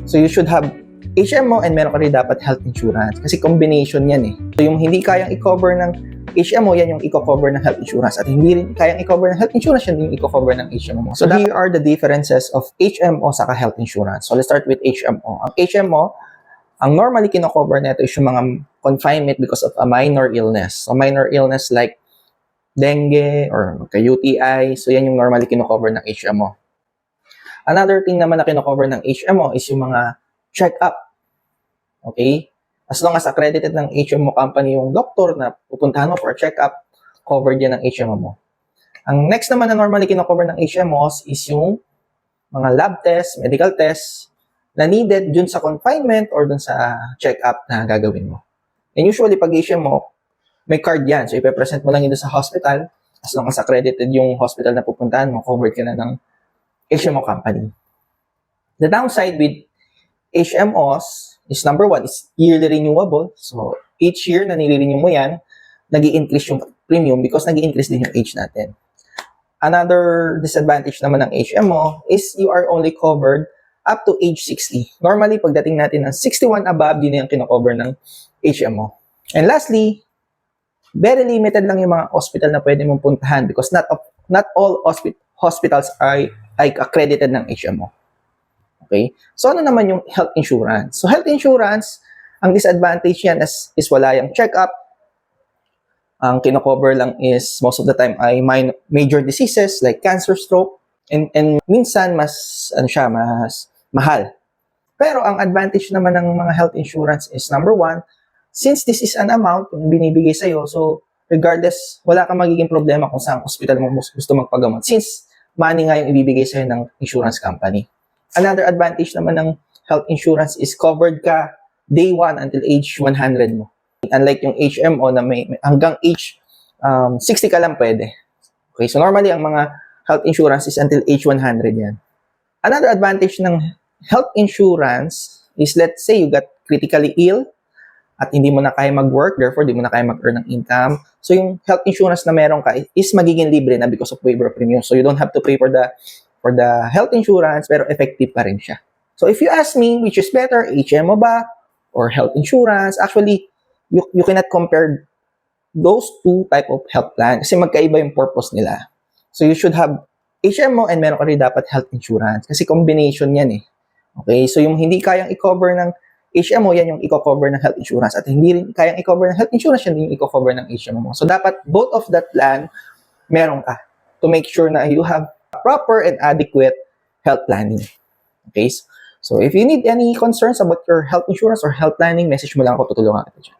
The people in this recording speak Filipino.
So you should have HMO and meron ka rin dapat health insurance kasi combination yan eh. So yung hindi kayang i-cover ng HMO, yan yung i-cover ng health insurance. At hindi rin kayang i-cover ng health insurance, yan yung i-cover ng HMO. So here are the differences of HMO sa health insurance. So let's start with HMO. Ang HMO, ang normally kino-cover nito is yung mga confinement because of a minor illness. So minor illness like dengue or magka-UTI. So yan yung normally kino-cover ng HMO. Another thing naman na kino-cover ng HMO is yung mga check-up. Okay? As long as accredited ng HMO company yung doctor na pupuntahan mo for a check-up, covered yan ng HMO mo. Ang next naman na normally kino-cover ng HMOs is yung mga lab tests, medical tests na needed dun sa confinement or dun sa check-up na gagawin mo. And usually, pag HMO, may card yan. So, ipepresent mo lang yun sa hospital. As long as accredited yung hospital na pupuntahan mo, covered ka na ng HMO company. The downside with HMOs is number one, is yearly renewable. So, each year na nire-renew mo yan, nag-i-increase yung premium because nag-i-increase din yung age natin. Another disadvantage naman ng HMO is you are only covered up to age 60. Normally, pagdating natin ng 61 above, yun yung kino-cover ng HMO. And lastly, very limited lang yung mga hospital na pwede mong puntahan because not all hospitals are accredited ng HMO. Okay? So, ano naman yung health insurance? So, health insurance, ang disadvantage yan is wala yung check-up. Ang kino-cover lang is, most of the time, ay major diseases like cancer, stroke, and minsan, mas mahal. Pero, ang advantage naman ng mga health insurance is, number one, since this is an amount yung binibigay sa'yo, so, regardless, wala kang magiging problema kung saan hospital mo gusto magpagamot. Since, money nga yung ibibigay sa'yo ng insurance company. Another advantage naman ng health insurance is covered ka day 1 until age 100 mo. Unlike yung HMO na may hanggang age 60 ka lang pwede. Okay, so normally ang mga health insurance is until age 100 yan. Another advantage ng health insurance is let's say you got critically ill at hindi mo na kaya mag-work, therefore hindi mo na kaya mag-earn ng income. So yung health insurance na meron ka is magiging libre na because of waiver of premium. So you don't have to pay for the health insurance, pero effective pa rin siya. So if you ask me, which is better, HMO ba or health insurance? Actually, you cannot compare those two type of health plan kasi magkaiba yung purpose nila. So you should have HMO and meron ka rin dapat health insurance kasi combination yan eh. Okay, so yung hindi kayang i-cover ng HMO, yan yung i-cover ng health insurance. At hindi rin kayang i-cover ng health insurance, yan yung i-cover ng HMO mo. So dapat both of that plan meron ka to make sure na you have proper and adequate health planning. Okay? So if you need any concerns about your health insurance or health planning, message mo lang ako, tutulungan kita dyan.